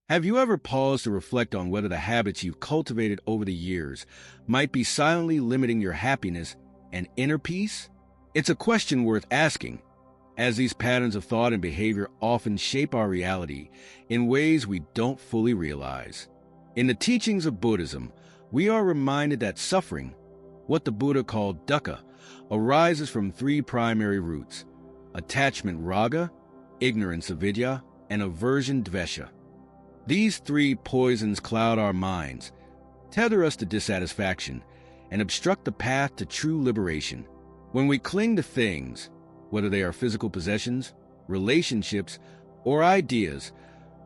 Have you ever paused to reflect on whether the habits you've cultivated over the years might be silently limiting your happiness and inner peace? It's a question worth asking, as these patterns of thought and behavior often shape our reality in ways we don't fully realize. In the teachings of Buddhism, we are reminded that suffering, what the Buddha called dukkha, arises from three primary roots: attachment raga, ignorance avidya, and aversion dvesha. These three poisons cloud our minds, tether us to dissatisfaction, and obstruct the path to true liberation. When we cling to things, whether they are physical possessions, relationships, or ideas,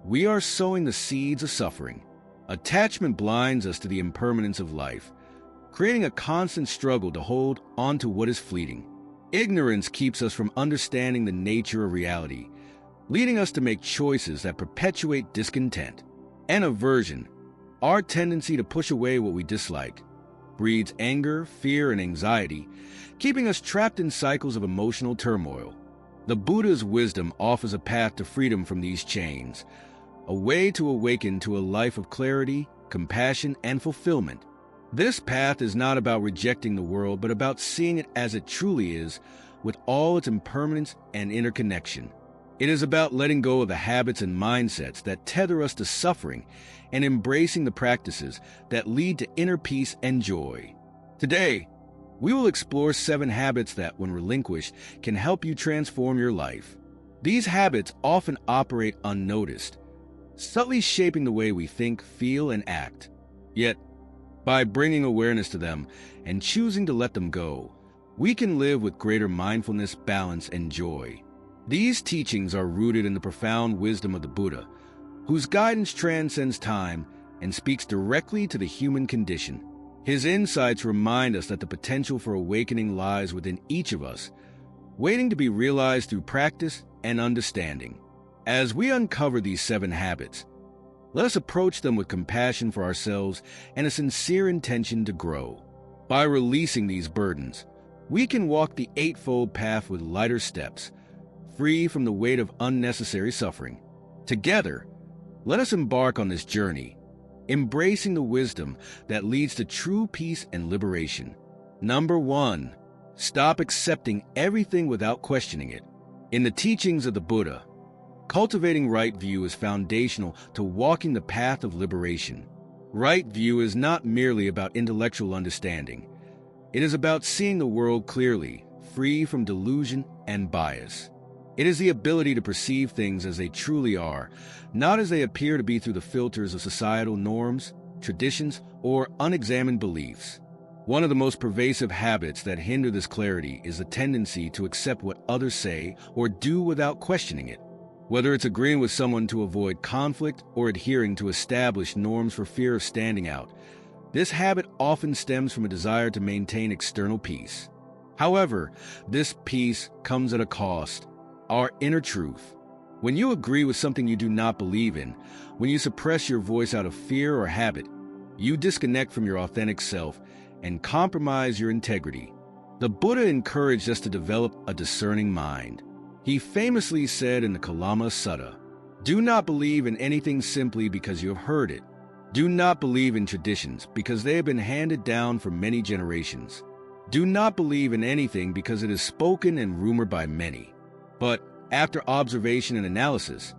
we are sowing the seeds of suffering. Attachment blinds us to the impermanence of life, creating a constant struggle to hold on to what is fleeting. Ignorance keeps us from understanding the nature of reality, leading us to make choices that perpetuate discontent. And aversion, our tendency to push away what we dislike, breeds anger, fear, and anxiety, keeping us trapped in cycles of emotional turmoil. The Buddha's wisdom offers a path to freedom from these chains, a way to awaken to a life of clarity, compassion, and fulfillment. This path is not about rejecting the world, but about seeing it as it truly is, with all its impermanence and interconnection. It is about letting go of the habits and mindsets that tether us to suffering and embracing the practices that lead to inner peace and joy. Today, we will explore 7 habits that, when relinquished, can help you transform your life. These habits often operate unnoticed, subtly shaping the way we think, feel, and act. Yet, by bringing awareness to them and choosing to let them go, we can live with greater mindfulness, balance, and joy. These teachings are rooted in the profound wisdom of the Buddha, whose guidance transcends time and speaks directly to the human condition. His insights remind us that the potential for awakening lies within each of us, waiting to be realized through practice and understanding. As we uncover these 7 habits, let us approach them with compassion for ourselves and a sincere intention to grow. By releasing these burdens, we can walk the eightfold path with lighter steps, free from the weight of unnecessary suffering. Together, let us embark on this journey, embracing the wisdom that leads to true peace and liberation. Number 1, stop accepting everything without questioning it. In the teachings of the Buddha, cultivating right view is foundational to walking the path of liberation. Right view is not merely about intellectual understanding. It is about seeing the world clearly, free from delusion and bias. It is the ability to perceive things as they truly are, not as they appear to be through the filters of societal norms, traditions, or unexamined beliefs. One of the most pervasive habits that hinder this clarity is the tendency to accept what others say or do without questioning it. Whether it's agreeing with someone to avoid conflict or adhering to established norms for fear of standing out, this habit often stems from a desire to maintain external peace. However, this peace comes at a cost: our inner truth. When you agree with something you do not believe in, when you suppress your voice out of fear or habit, you disconnect from your authentic self and compromise your integrity. The Buddha encouraged us to develop a discerning mind. He famously said in the Kalama Sutta, "Do not believe in anything simply because you have heard it. Do not believe in traditions because they have been handed down for many generations. Do not believe in anything because it is spoken and rumored by many. But after observation and analysis,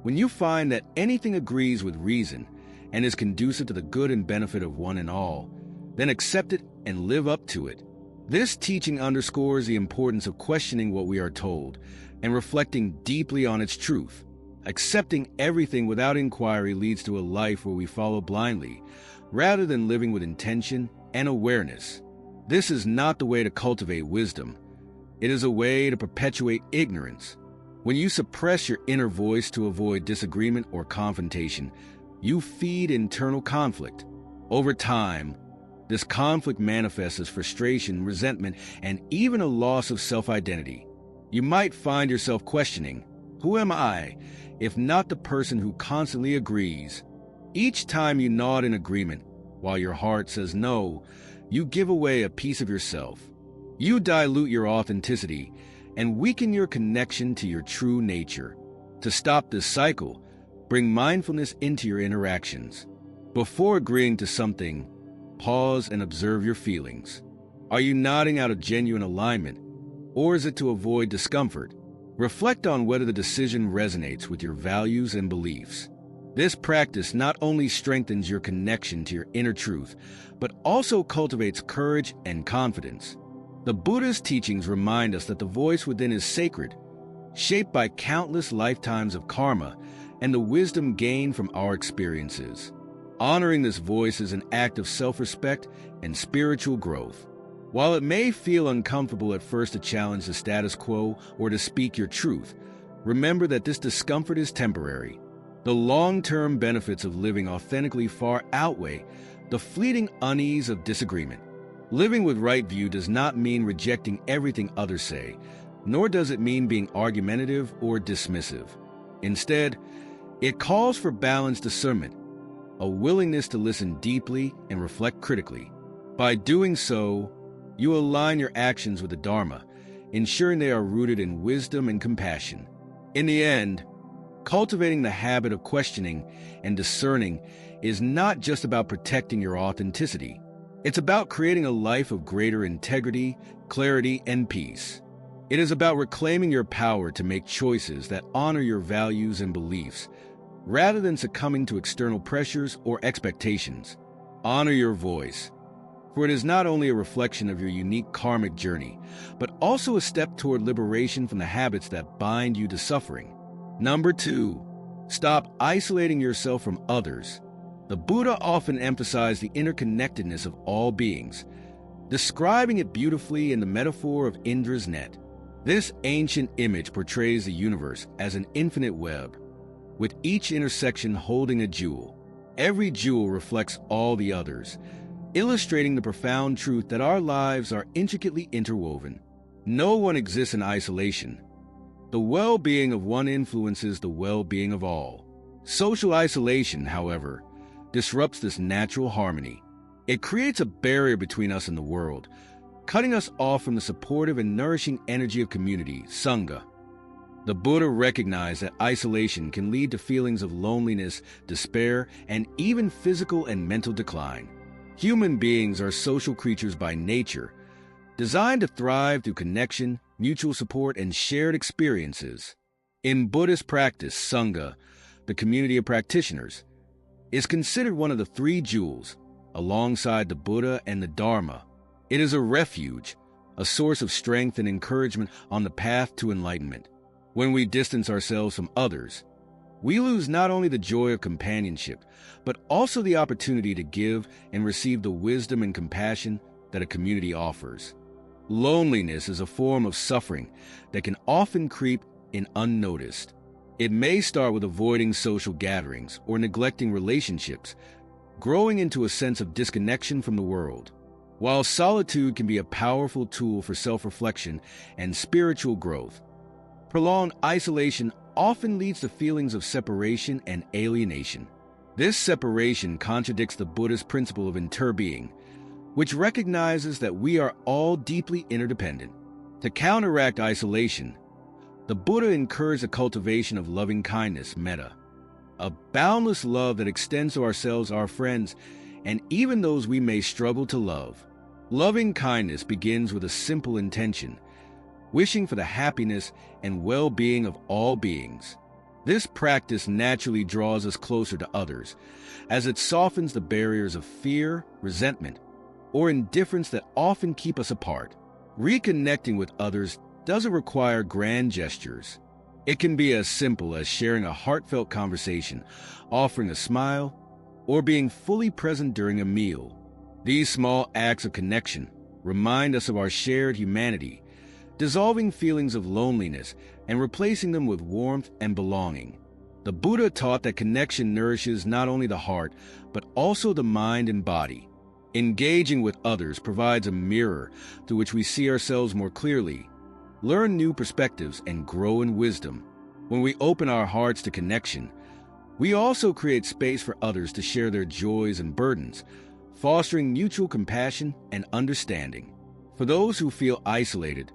when you find that anything agrees with reason and is conducive to the good and benefit of one and all, then accept it and live up to it." This teaching underscores the importance of questioning what we are told and reflecting deeply on its truth. Accepting everything without inquiry leads to a life where we follow blindly, rather than living with intention and awareness. This is not the way to cultivate wisdom. It is a way to perpetuate ignorance. When you suppress your inner voice to avoid disagreement or confrontation, you feed internal conflict. Over time, this conflict manifests as frustration, resentment, and even a loss of self-identity. You might find yourself questioning, "Who am I, if not the person who constantly agrees?" Each time you nod in agreement, while your heart says no, you give away a piece of yourself. You dilute your authenticity and weaken your connection to your true nature. To stop this cycle, Bring mindfulness into your interactions. Before agreeing to something, pause and observe your feelings. Are you nodding out of genuine alignment, or is it to avoid discomfort? Reflect on whether the decision resonates with your values and beliefs. This practice not only strengthens your connection to your inner truth, but also cultivates courage and confidence. The Buddhist teachings remind us that the voice within is sacred, shaped by countless lifetimes of karma and the wisdom gained from our experiences. Honoring this voice is an act of self-respect and spiritual growth. While it may feel uncomfortable at first to challenge the status quo or to speak your truth, remember that this discomfort is temporary. The long-term benefits of living authentically far outweigh the fleeting unease of disagreement. Living with right view does not mean rejecting everything others say, nor does it mean being argumentative or dismissive. Instead, it calls for balanced discernment, a willingness to listen deeply and reflect critically. By doing so, you align your actions with the Dharma, ensuring they are rooted in wisdom and compassion. In the end, cultivating the habit of questioning and discerning is not just about protecting your authenticity. It's about creating a life of greater integrity, clarity, and peace. It is about reclaiming your power to make choices that honor your values and beliefs, rather than succumbing to external pressures or expectations. Honor your voice, for it is not only a reflection of your unique karmic journey, but also a step toward liberation from the habits that bind you to suffering. Number 2, stop isolating yourself from others. The Buddha often emphasized the interconnectedness of all beings, describing it beautifully in the metaphor of Indra's net. This ancient image portrays the universe as an infinite web, with each intersection holding a jewel. Every jewel reflects all the others, illustrating the profound truth that our lives are intricately interwoven. No one exists in isolation. The well-being of one influences the well-being of all. Social isolation, however, disrupts this natural harmony. It creates a barrier between us and the world, cutting us off from the supportive and nourishing energy of community, Sangha. The Buddha recognized that isolation can lead to feelings of loneliness, despair, and even physical and mental decline. Human beings are social creatures by nature, designed to thrive through connection, mutual support, and shared experiences. In Buddhist practice, Sangha, the community of practitioners, is considered one of the 3 jewels, alongside the Buddha and the Dharma. It is a refuge, a source of strength and encouragement on the path to enlightenment. When we distance ourselves from others, we lose not only the joy of companionship, but also the opportunity to give and receive the wisdom and compassion that a community offers. Loneliness is a form of suffering that can often creep in unnoticed. It may start with avoiding social gatherings or neglecting relationships, growing into a sense of disconnection from the world. While solitude can be a powerful tool for self-reflection and spiritual growth, prolonged isolation often leads to feelings of separation and alienation. This separation contradicts the Buddhist principle of interbeing, which recognizes that we are all deeply interdependent. To counteract isolation, the Buddha encouraged the cultivation of loving kindness, metta, a boundless love that extends to ourselves, our friends, and even those we may struggle to love. Loving kindness begins with a simple intention, wishing for the happiness and well-being of all beings. This practice naturally draws us closer to others, as it softens the barriers of fear, resentment, or indifference that often keep us apart. Reconnecting with others doesn't require grand gestures. It can be as simple as sharing a heartfelt conversation, offering a smile, or being fully present during a meal. These small acts of connection remind us of our shared humanity, dissolving feelings of loneliness and replacing them with warmth and belonging. The Buddha taught that connection nourishes not only the heart, but also the mind and body. Engaging with others provides a mirror through which we see ourselves more clearly, learn new perspectives, and grow in wisdom. When we open our hearts to connection, we also create space for others to share their joys and burdens, fostering mutual compassion and understanding. For those who feel isolated,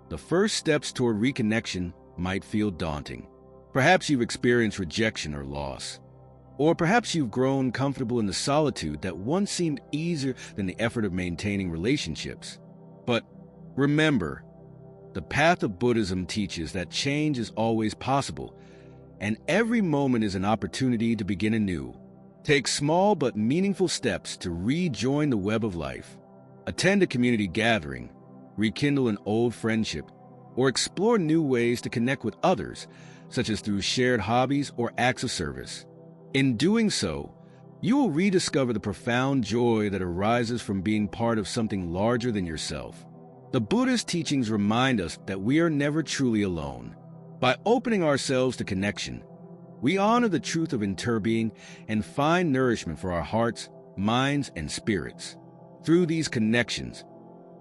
the first steps toward reconnection might feel daunting. Perhaps you've experienced rejection or loss. Or perhaps you've grown comfortable in the solitude that once seemed easier than the effort of maintaining relationships. But remember, the path of Buddhism teaches that change is always possible, and every moment is an opportunity to begin anew. Take small but meaningful steps to rejoin the web of life. Attend a community gathering, rekindle an old friendship, or explore new ways to connect with others, such as through shared hobbies or acts of service. In doing so, you will rediscover the profound joy that arises from being part of something larger than yourself. The Buddhist teachings remind us that we are never truly alone. By opening ourselves to connection, we honor the truth of interbeing and find nourishment for our hearts, minds, and spirits. Through these connections,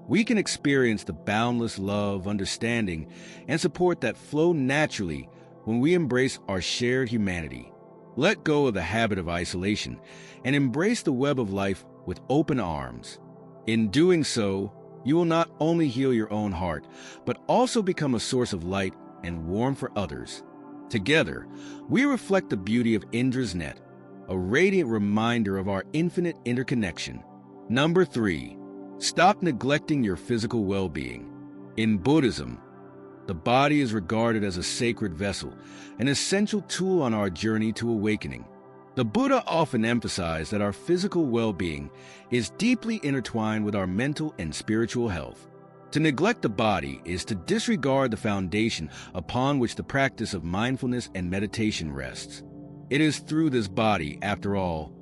we can experience the boundless love, understanding, and support that flow naturally when we embrace our shared humanity. Let go of the habit of isolation and embrace the web of life with open arms. In doing so, you will not only heal your own heart, but also become a source of light and warmth for others. Together, we reflect the beauty of Indra's net, a radiant reminder of our infinite interconnection. Number 3, stop neglecting your physical well-being. In Buddhism, the body is regarded as a sacred vessel, an essential tool on our journey to awakening. The Buddha often emphasized that our physical well-being is deeply intertwined with our mental and spiritual health. To neglect the body is to disregard the foundation upon which the practice of mindfulness and meditation rests. It is through this body, after all,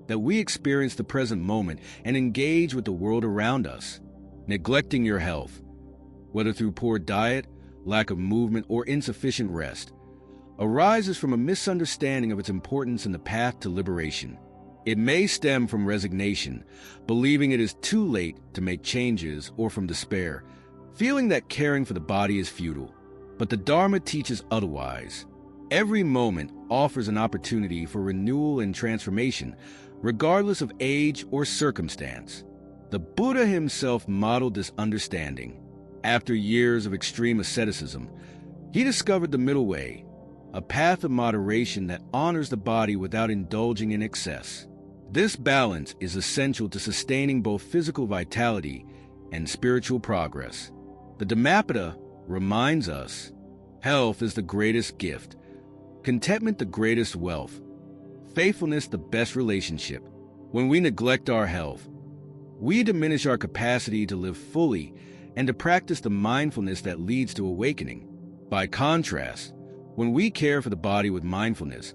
that we experience the present moment and engage with the world around us. Neglecting your health, whether through poor diet, lack of movement, or insufficient rest, arises from a misunderstanding of its importance in the path to liberation. It may stem from resignation, believing it is too late to make changes, or from despair, feeling that caring for the body is futile. But the Dharma teaches otherwise. Every moment offers an opportunity for renewal and transformation, regardless of age or circumstance. The Buddha himself modeled this understanding. After years of extreme asceticism, he discovered the middle way, a path of moderation that honors the body without indulging in excess. This balance is essential to sustaining both physical vitality and spiritual progress. The Dhammapada reminds us, health is the greatest gift, contentment the greatest wealth, faithfulness the best relationship. When we neglect our health, we diminish our capacity to live fully and to practice the mindfulness that leads to awakening. By contrast, when we care for the body with mindfulness,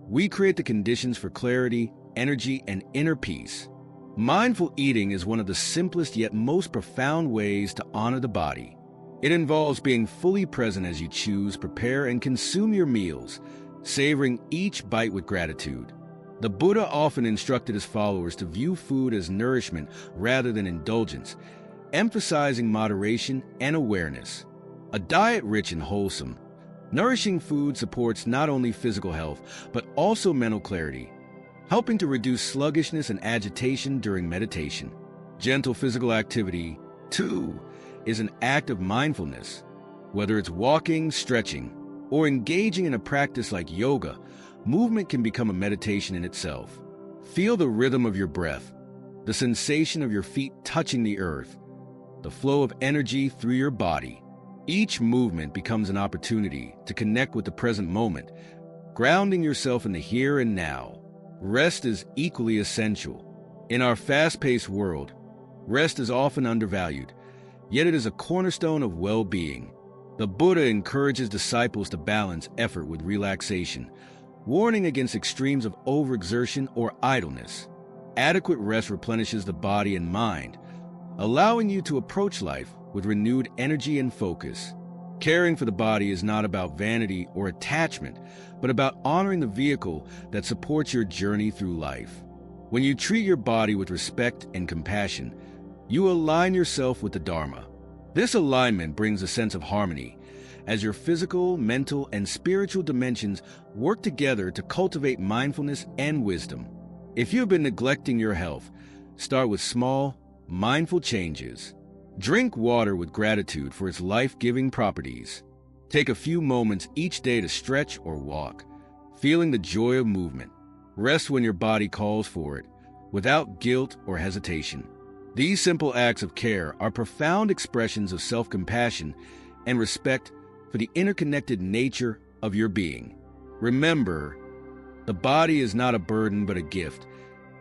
we create the conditions for clarity, energy, and inner peace. Mindful eating is one of the simplest yet most profound ways to honor the body. It involves being fully present as you choose, prepare, and consume your meals, savoring each bite with gratitude. The Buddha often instructed his followers to view food as nourishment rather than indulgence, emphasizing moderation and awareness. A diet rich and wholesome, nourishing food supports not only physical health, but also mental clarity, helping to reduce sluggishness and agitation during meditation. Gentle physical activity, too, is an act of mindfulness. Whether it's walking, stretching, or engaging in a practice like yoga, movement can become a meditation in itself. Feel the rhythm of your breath, the sensation of your feet touching the earth, the flow of energy through your body. Each movement becomes an opportunity to connect with the present moment, grounding yourself in the here and now. Rest is equally essential. In our fast-paced world, rest is often undervalued, yet it is a cornerstone of well-being. The Buddha encourages disciples to balance effort with relaxation, warning against extremes of overexertion or idleness. Adequate rest replenishes the body and mind, allowing you to approach life with renewed energy and focus. Caring for the body is not about vanity or attachment, but about honoring the vehicle that supports your journey through life. When you treat your body with respect and compassion, you align yourself with the Dharma. This alignment brings a sense of harmony, as your physical, mental, and spiritual dimensions work together to cultivate mindfulness and wisdom. If you have been neglecting your health, start with small, mindful changes. Drink water with gratitude for its life-giving properties. Take a few moments each day to stretch or walk, feeling the joy of movement. Rest when your body calls for it, without guilt or hesitation. These simple acts of care are profound expressions of self-compassion and respect for the interconnected nature of your being. Remember, the body is not a burden but a gift,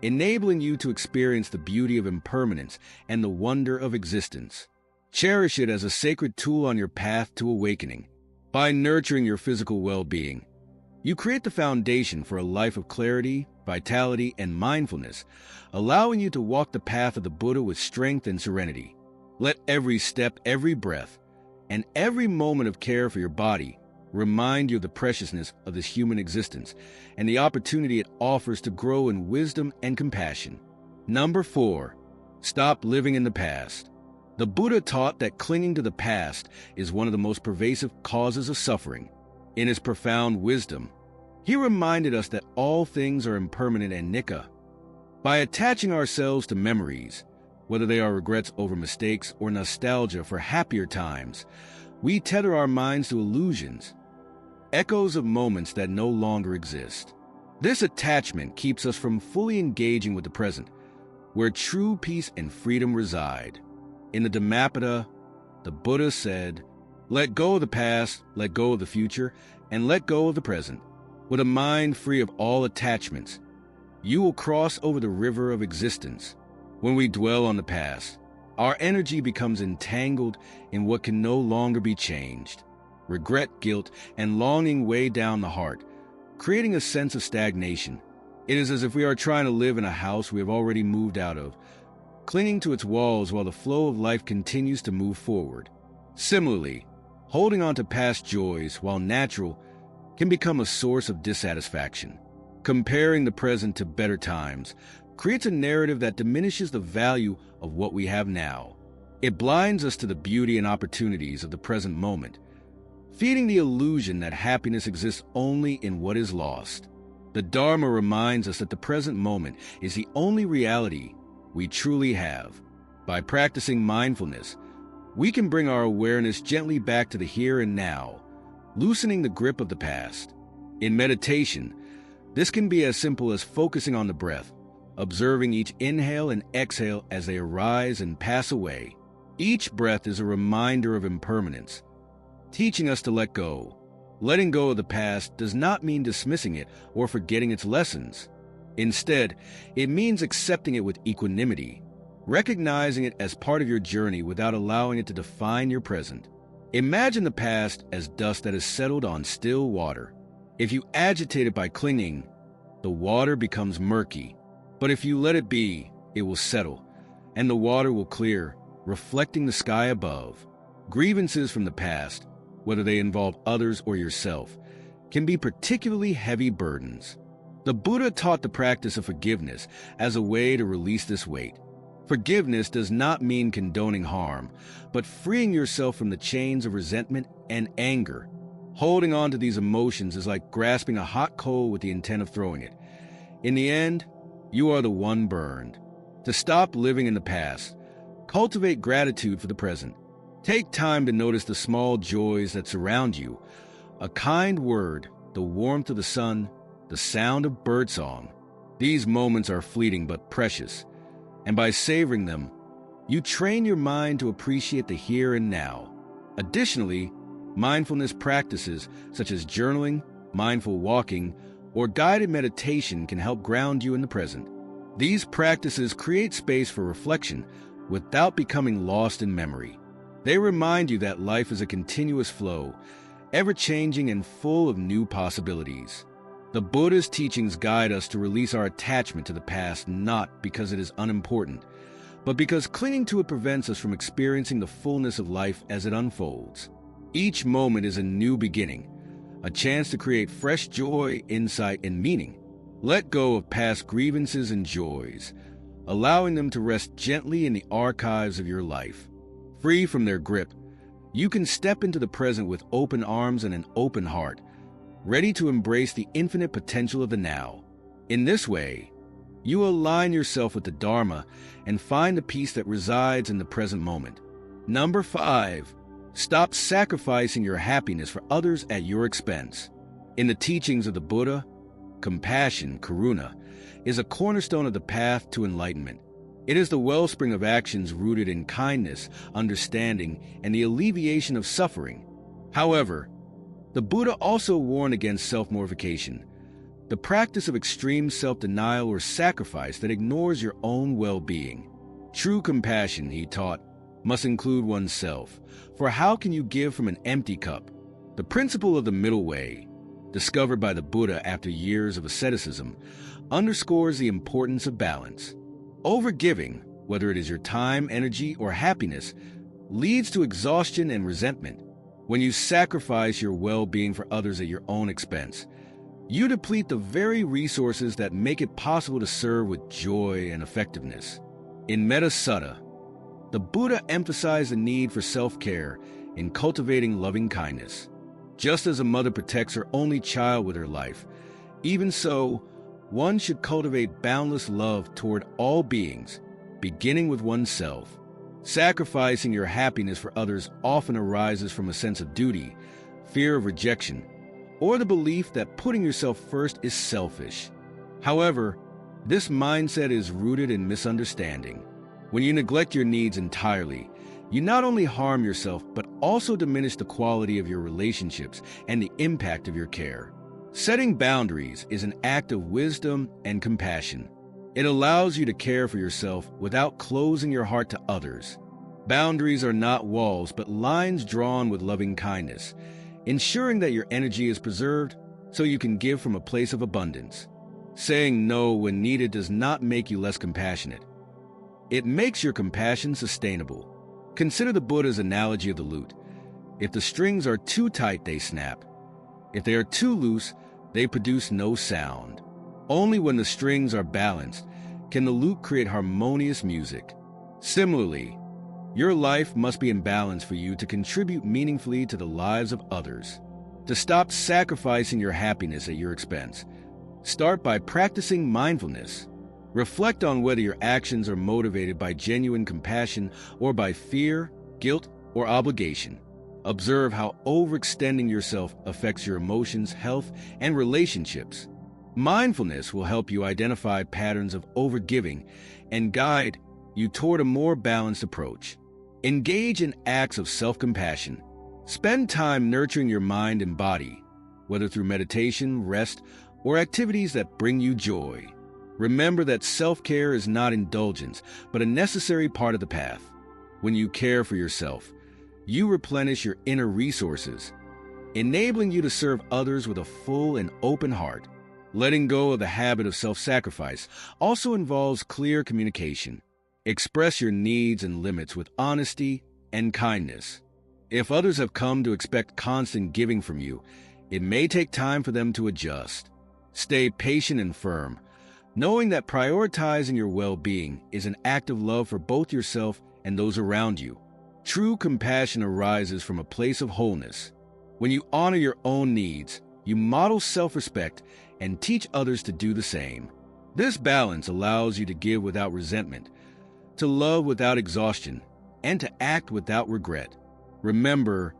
enabling you to experience the beauty of impermanence and the wonder of existence. Cherish it as a sacred tool on your path to awakening. By nurturing your physical well-being, you create the foundation for a life of clarity, vitality, and mindfulness, allowing you to walk the path of the Buddha with strength and serenity. Let every step, every breath, and every moment of care for your body remind you of the preciousness of this human existence and the opportunity it offers to grow in wisdom and compassion. Number 4, stop living in the past. The Buddha taught that clinging to the past is one of the most pervasive causes of suffering. In his profound wisdom, he reminded us that all things are impermanent and nikka. By attaching ourselves to memories, whether they are regrets over mistakes or nostalgia for happier times, we tether our minds to illusions, echoes of moments that no longer exist. This attachment keeps us from fully engaging with the present, where true peace and freedom reside. In the Dhammapada, the Buddha said, "Let go of the past, let go of the future, and let go of the present. With a mind free of all attachments, you will cross over the river of existence." When we dwell on the past, our energy becomes entangled in what can no longer be changed. Regret, guilt, and longing weigh down the heart, creating a sense of stagnation. It is as if we are trying to live in a house we have already moved out of, clinging to its walls while the flow of life continues to move forward. Similarly, holding on to past joys, while natural, can become a source of dissatisfaction. Comparing the present to better times creates a narrative that diminishes the value of what we have now. It blinds us to the beauty and opportunities of the present moment, feeding the illusion that happiness exists only in what is lost. The Dharma reminds us that the present moment is the only reality we truly have. By practicing mindfulness, we can bring our awareness gently back to the here and now, loosening the grip of the past. In meditation, this can be as simple as focusing on the breath, observing each inhale and exhale as they arise and pass away. Each breath is a reminder of impermanence, teaching us to let go. Letting go of the past does not mean dismissing it or forgetting its lessons. Instead, it means accepting it with equanimity, recognizing it as part of your journey without allowing it to define your present. Imagine the past as dust that has settled on still water. If you agitate it by clinging, the water becomes murky. But if you let it be, it will settle, and the water will clear, reflecting the sky above. Grievances from the past, whether they involve others or yourself, can be particularly heavy burdens. The Buddha taught the practice of forgiveness as a way to release this weight. Forgiveness does not mean condoning harm, but freeing yourself from the chains of resentment and anger. Holding on to these emotions is like grasping a hot coal with the intent of throwing it. In the end, you are the one burned. To stop living in the past, cultivate gratitude for the present. Take time to notice the small joys that surround you. A kind word, the warmth of the sun, the sound of birdsong. These moments are fleeting but precious, and by savoring them, you train your mind to appreciate the here and now. Additionally, mindfulness practices such as journaling, mindful walking, or guided meditation can help ground you in the present. These practices create space for reflection without becoming lost in memory. They remind you that life is a continuous flow, ever-changing and full of new possibilities. The Buddha's teachings guide us to release our attachment to the past not because it is unimportant, but because clinging to it prevents us from experiencing the fullness of life as it unfolds. Each moment is a new beginning, a chance to create fresh joy, insight, and meaning. Let go of past grievances and joys, allowing them to rest gently in the archives of your life. Free from their grip, you can step into the present with open arms and an open heart, ready to embrace the infinite potential of the now. In this way, you align yourself with the Dharma and find the peace that resides in the present moment. Number 5, Stop sacrificing your happiness for others at your expense. In the teachings of the Buddha, compassion, karuna, is a cornerstone of the path to enlightenment. It is the wellspring of actions rooted in kindness, understanding, and the alleviation of suffering. However, the Buddha also warned against self-mortification, the practice of extreme self-denial or sacrifice that ignores your own well-being. True compassion, he taught, must include oneself, for how can you give from an empty cup? The principle of the middle way, discovered by the Buddha after years of asceticism, underscores the importance of balance. Overgiving, whether it is your time, energy, or happiness, leads to exhaustion and resentment. When you sacrifice your well-being for others at your own expense, you deplete the very resources that make it possible to serve with joy and effectiveness. In Metta Sutta, the Buddha emphasized the need for self-care in cultivating loving kindness. Just as a mother protects her only child with her life, even so, one should cultivate boundless love toward all beings, beginning with oneself. Sacrificing your happiness for others often arises from a sense of duty, fear of rejection, or the belief that putting yourself first is selfish. However, this mindset is rooted in misunderstanding. When you neglect your needs entirely, you not only harm yourself, but also diminish the quality of your relationships and the impact of your care. Setting boundaries is an act of wisdom and compassion. It allows you to care for yourself without closing your heart to others. Boundaries are not walls, but lines drawn with loving kindness, ensuring that your energy is preserved so you can give from a place of abundance. Saying no when needed does not make you less compassionate. It makes your compassion sustainable. Consider the Buddha's analogy of the lute. If the strings are too tight, they snap. If they are too loose, they produce no sound. Only when the strings are balanced can the lute create harmonious music. Similarly, your life must be in balance for you to contribute meaningfully to the lives of others. To stop sacrificing your happiness at your expense, start by practicing mindfulness. Reflect on whether your actions are motivated by genuine compassion or by fear, guilt, or obligation. Observe how overextending yourself affects your emotions, health, and relationships. Mindfulness will help you identify patterns of overgiving and guide you toward a more balanced approach. Engage in acts of self-compassion. Spend time nurturing your mind and body, whether through meditation, rest, or activities that bring you joy. Remember that self-care is not indulgence, but a necessary part of the path. When you care for yourself, you replenish your inner resources, enabling you to serve others with a full and open heart. Letting go of the habit of self-sacrifice also involves clear communication. Express your needs and limits with honesty and kindness. If others have come to expect constant giving from you, it may take time for them to adjust. Stay patient and firm, knowing that prioritizing your well-being is an act of love for both yourself and those around you. True compassion arises from a place of wholeness. When you honor your own needs, you model self-respect and teach others to do the same. This balance allows you to give without resentment, to love without exhaustion, and to act without regret. Remember,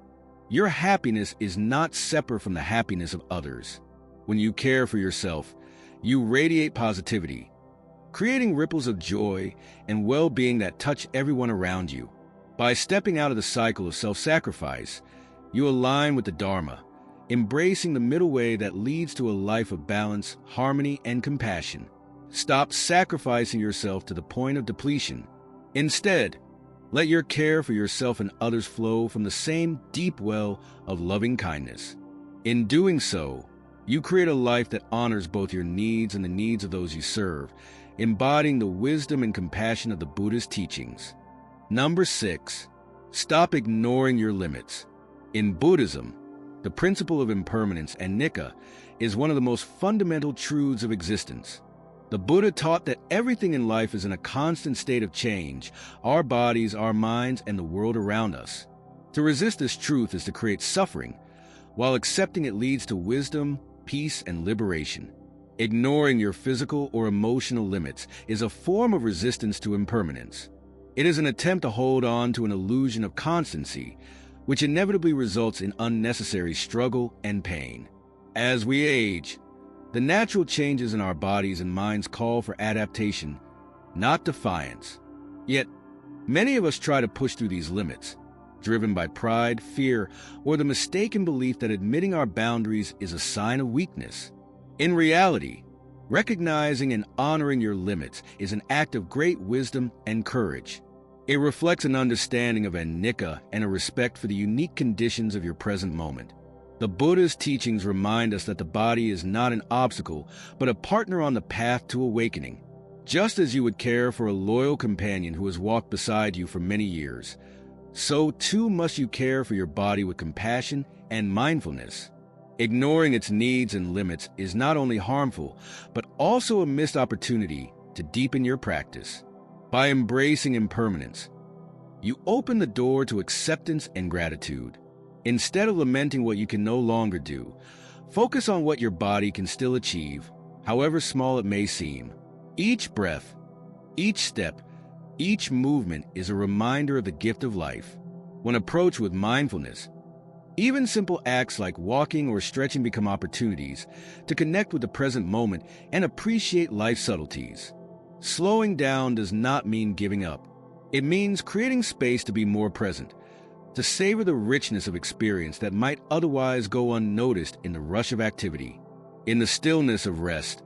your happiness is not separate from the happiness of others. When you care for yourself, you radiate positivity, creating ripples of joy and well-being that touch everyone around you. By stepping out of the cycle of self-sacrifice, you align with the Dharma, embracing the middle way that leads to a life of balance, harmony, and compassion. Stop sacrificing yourself to the point of depletion. Instead, let your care for yourself and others flow from the same deep well of loving kindness. In doing so, you create a life that honors both your needs and the needs of those you serve, embodying the wisdom and compassion of the Buddhist teachings. Number 6. Stop ignoring your limits. In Buddhism, the principle of impermanence and nikka is one of the most fundamental truths of existence. The Buddha taught that everything in life is in a constant state of change, our bodies, our minds, and the world around us. To resist this truth is to create suffering, while accepting it leads to wisdom, peace, and liberation. Ignoring your physical or emotional limits is a form of resistance to impermanence. It is an attempt to hold on to an illusion of constancy, which inevitably results in unnecessary struggle and pain. As we age, the natural changes in our bodies and minds call for adaptation, not defiance. Yet, many of us try to push through these limits, driven by pride, fear, or the mistaken belief that admitting our boundaries is a sign of weakness. In reality, recognizing and honoring your limits is an act of great wisdom and courage. It reflects an understanding of anicca and a respect for the unique conditions of your present moment. The Buddha's teachings remind us that the body is not an obstacle, but a partner on the path to awakening. Just as you would care for a loyal companion who has walked beside you for many years, so too must you care for your body with compassion and mindfulness. Ignoring its needs and limits is not only harmful, but also a missed opportunity to deepen your practice. By embracing impermanence, you open the door to acceptance and gratitude. Instead of lamenting what you can no longer do, focus on what your body can still achieve, however small it may seem. Each breath, each step, each movement is a reminder of the gift of life. When approached with mindfulness, even simple acts like walking or stretching become opportunities to connect with the present moment and appreciate life's subtleties. Slowing down does not mean giving up. It means creating space to be more present, to savor the richness of experience that might otherwise go unnoticed in the rush of activity. In the stillness of rest,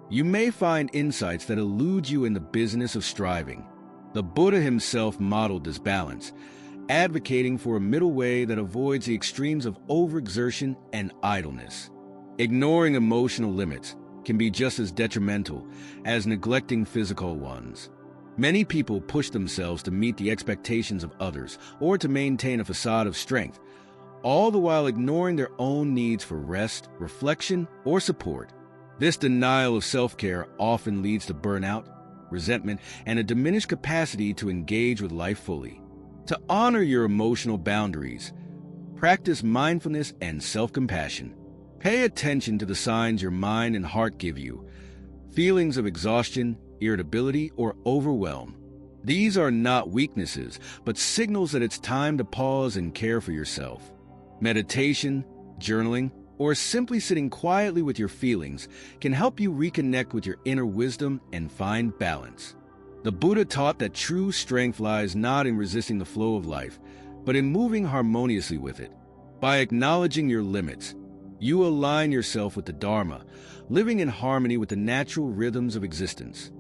you may find insights that elude you in the business of striving. The Buddha himself modeled this balance, advocating for a middle way that avoids the extremes of overexertion and idleness. Ignoring emotional limits can be just as detrimental as neglecting physical ones. Many people push themselves to meet the expectations of others or to maintain a facade of strength, all the while ignoring their own needs for rest, reflection, or support. This denial of self-care often leads to burnout, resentment, and a diminished capacity to engage with life fully. To honor your emotional boundaries, practice mindfulness and self-compassion. Pay attention to the signs your mind and heart give you, feelings of exhaustion, irritability, or overwhelm. These are not weaknesses, but signals that it's time to pause and care for yourself. Meditation, journaling, or simply sitting quietly with your feelings can help you reconnect with your inner wisdom and find balance. The Buddha taught that true strength lies not in resisting the flow of life, but in moving harmoniously with it. By acknowledging your limits, you align yourself with the Dharma, living in harmony with the natural rhythms of existence.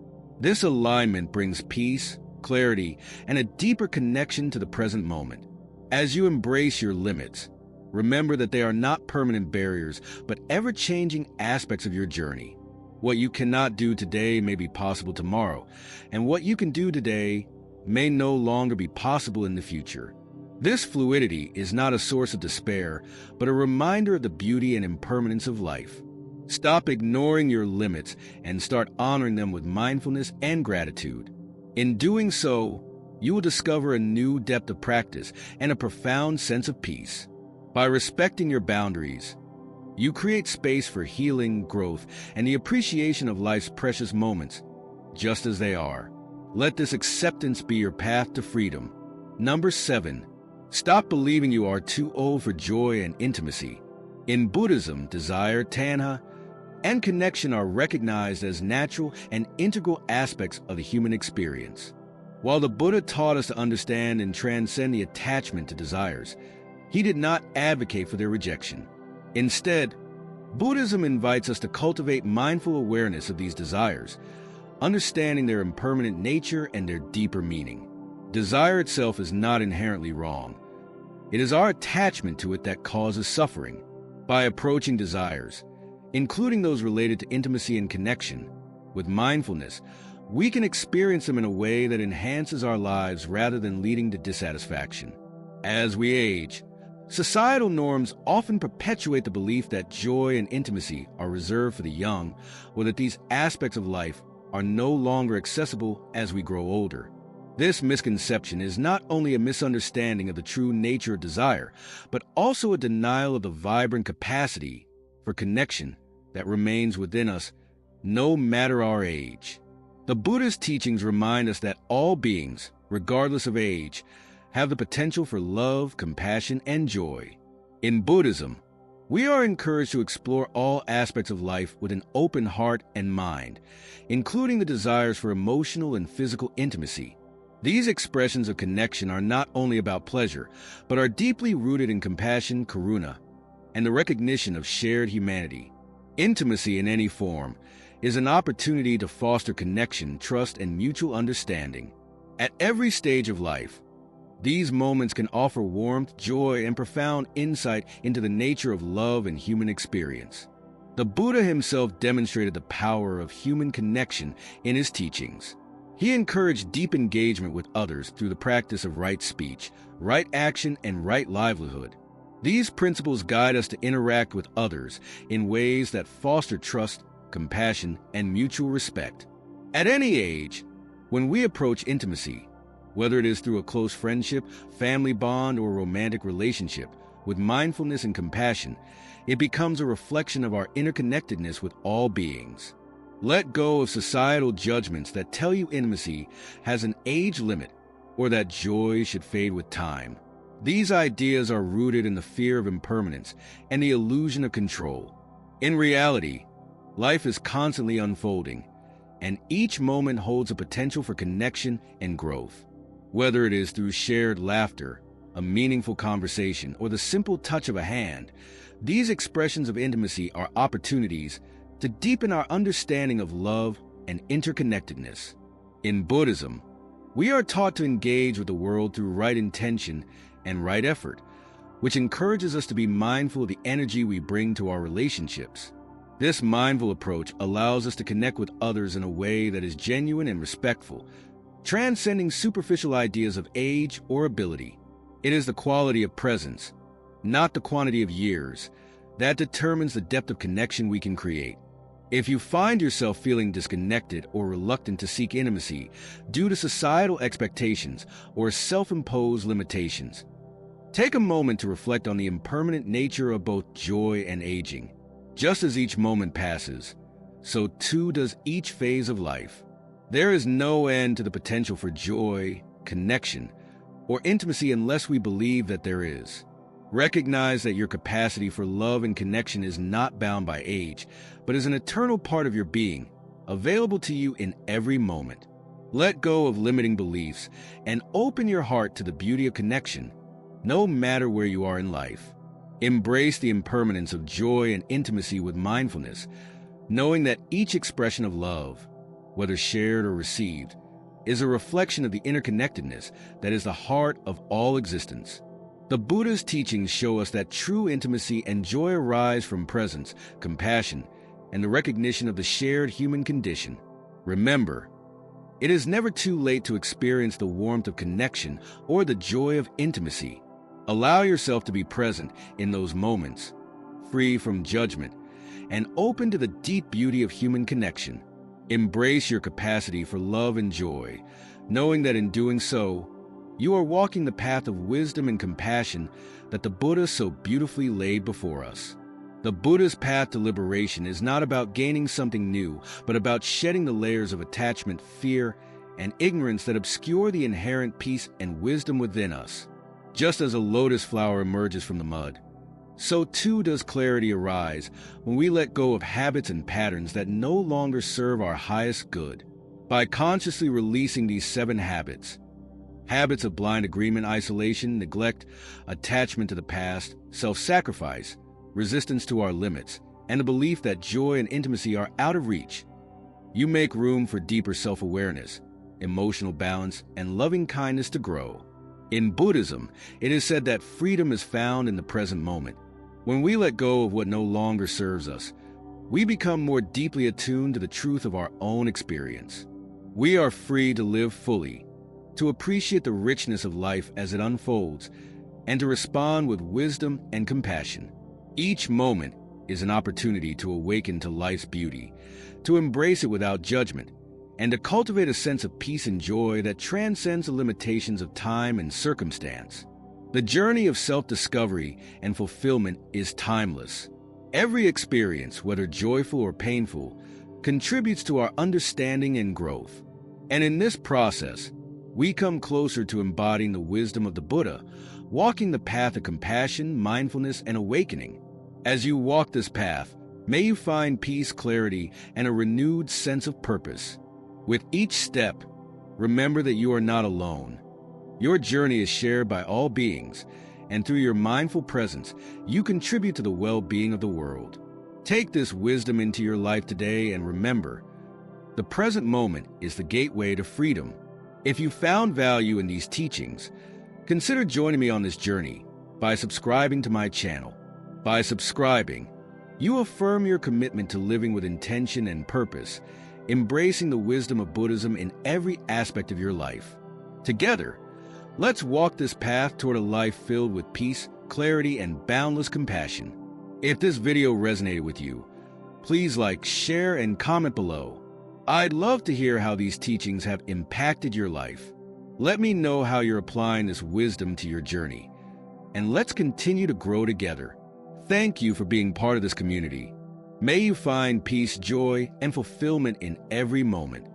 This alignment brings peace, clarity, and a deeper connection to the present moment. As you embrace your limits, remember that they are not permanent barriers, but ever-changing aspects of your journey. What you cannot do today may be possible tomorrow, and what you can do today may no longer be possible in the future. This fluidity is not a source of despair, but a reminder of the beauty and impermanence of life. Stop ignoring your limits and start honoring them with mindfulness and gratitude. In doing so, you will discover a new depth of practice and a profound sense of peace. By respecting your boundaries, you create space for healing, growth, and the appreciation of life's precious moments, just as they are. Let this acceptance be your path to freedom. Number 7. Stop believing you are too old for joy and intimacy. In Buddhism, desire, tanha, and connection are recognized as natural and integral aspects of the human experience. While the Buddha taught us to understand and transcend the attachment to desires, he did not advocate for their rejection. Instead, Buddhism invites us to cultivate mindful awareness of these desires, understanding their impermanent nature and their deeper meaning. Desire itself is not inherently wrong. It is our attachment to it that causes suffering. By approaching desires, including those related to intimacy and connection, with mindfulness, we can experience them in a way that enhances our lives rather than leading to dissatisfaction. As we age, societal norms often perpetuate the belief that joy and intimacy are reserved for the young, or that these aspects of life are no longer accessible as we grow older. This misconception is not only a misunderstanding of the true nature of desire, but also a denial of the vibrant capacity for connection that remains within us no matter our age. The Buddha's teachings remind us that all beings, regardless of age, have the potential for love, compassion, and joy. In Buddhism, we are encouraged to explore all aspects of life with an open heart and mind, including the desires for emotional and physical intimacy. These expressions of connection are not only about pleasure, but are deeply rooted in compassion, karuna, and the recognition of shared humanity. Intimacy in any form is an opportunity to foster connection, trust, and mutual understanding. At every stage of life, these moments can offer warmth, joy, and profound insight into the nature of love and human experience. The Buddha himself demonstrated the power of human connection in his teachings. He encouraged deep engagement with others through the practice of right speech, right action, and right livelihood. These principles guide us to interact with others in ways that foster trust, compassion, and mutual respect. At any age, when we approach intimacy, whether it is through a close friendship, family bond, or romantic relationship, with mindfulness and compassion, it becomes a reflection of our interconnectedness with all beings. Let go of societal judgments that tell you intimacy has an age limit or that joy should fade with time. These ideas are rooted in the fear of impermanence and the illusion of control. In reality, life is constantly unfolding, and each moment holds a potential for connection and growth. Whether it is through shared laughter, a meaningful conversation, or the simple touch of a hand, these expressions of intimacy are opportunities to deepen our understanding of love and interconnectedness. In Buddhism, we are taught to engage with the world through right intention and right effort, which encourages us to be mindful of the energy we bring to our relationships. This mindful approach allows us to connect with others in a way that is genuine and respectful, transcending superficial ideas of age or ability. It is the quality of presence, not the quantity of years, that determines the depth of connection we can create. If you find yourself feeling disconnected or reluctant to seek intimacy due to societal expectations or self-imposed limitations, take a moment to reflect on the impermanent nature of both joy and aging. Just as each moment passes, so too does each phase of life. There is no end to the potential for joy, connection, or intimacy unless we believe that there is. Recognize that your capacity for love and connection is not bound by age, but is an eternal part of your being, available to you in every moment. Let go of limiting beliefs and open your heart to the beauty of connection, no matter where you are in life. Embrace the impermanence of joy and intimacy with mindfulness, knowing that each expression of love, whether shared or received, is a reflection of the interconnectedness that is the heart of all existence. The Buddha's teachings show us that true intimacy and joy arise from presence, compassion, and the recognition of the shared human condition. Remember, it is never too late to experience the warmth of connection or the joy of intimacy. Allow yourself to be present in those moments, free from judgment, and open to the deep beauty of human connection. Embrace your capacity for love and joy, knowing that in doing so, you are walking the path of wisdom and compassion that the Buddha so beautifully laid before us. The Buddha's path to liberation is not about gaining something new, but about shedding the layers of attachment, fear, and ignorance that obscure the inherent peace and wisdom within us. Just as a lotus flower emerges from the mud, so too does clarity arise when we let go of habits and patterns that no longer serve our highest good. By consciously releasing these 7 habits of blind agreement, isolation, neglect, attachment to the past, self-sacrifice, resistance to our limits, and the belief that joy and intimacy are out of reach, you make room for deeper self-awareness, emotional balance, and loving kindness to grow. In Buddhism, it is said that freedom is found in the present moment. When we let go of what no longer serves us, we become more deeply attuned to the truth of our own experience. We are free to live fully, to appreciate the richness of life as it unfolds, and to respond with wisdom and compassion. Each moment is an opportunity to awaken to life's beauty, to embrace it without judgment, and to cultivate a sense of peace and joy that transcends the limitations of time and circumstance. The journey of self-discovery and fulfillment is timeless. Every experience, whether joyful or painful, contributes to our understanding and growth. And in this process, we come closer to embodying the wisdom of the Buddha, walking the path of compassion, mindfulness, and awakening. As you walk this path, may you find peace, clarity, and a renewed sense of purpose. With each step, remember that you are not alone. Your journey is shared by all beings, and through your mindful presence, you contribute to the well-being of the world. Take this wisdom into your life today and remember, the present moment is the gateway to freedom. If you found value in these teachings, consider joining me on this journey by subscribing to my channel. By subscribing, you affirm your commitment to living with intention and purpose, embracing the wisdom of Buddhism in every aspect of your life. Together, let's walk this path toward a life filled with peace, clarity, and boundless compassion. If this video resonated with you, please like, share, and comment below. I'd love to hear how these teachings have impacted your life. Let me know how you're applying this wisdom to your journey. And let's continue to grow together. Thank you for being part of this community. May you find peace, joy, and fulfillment in every moment.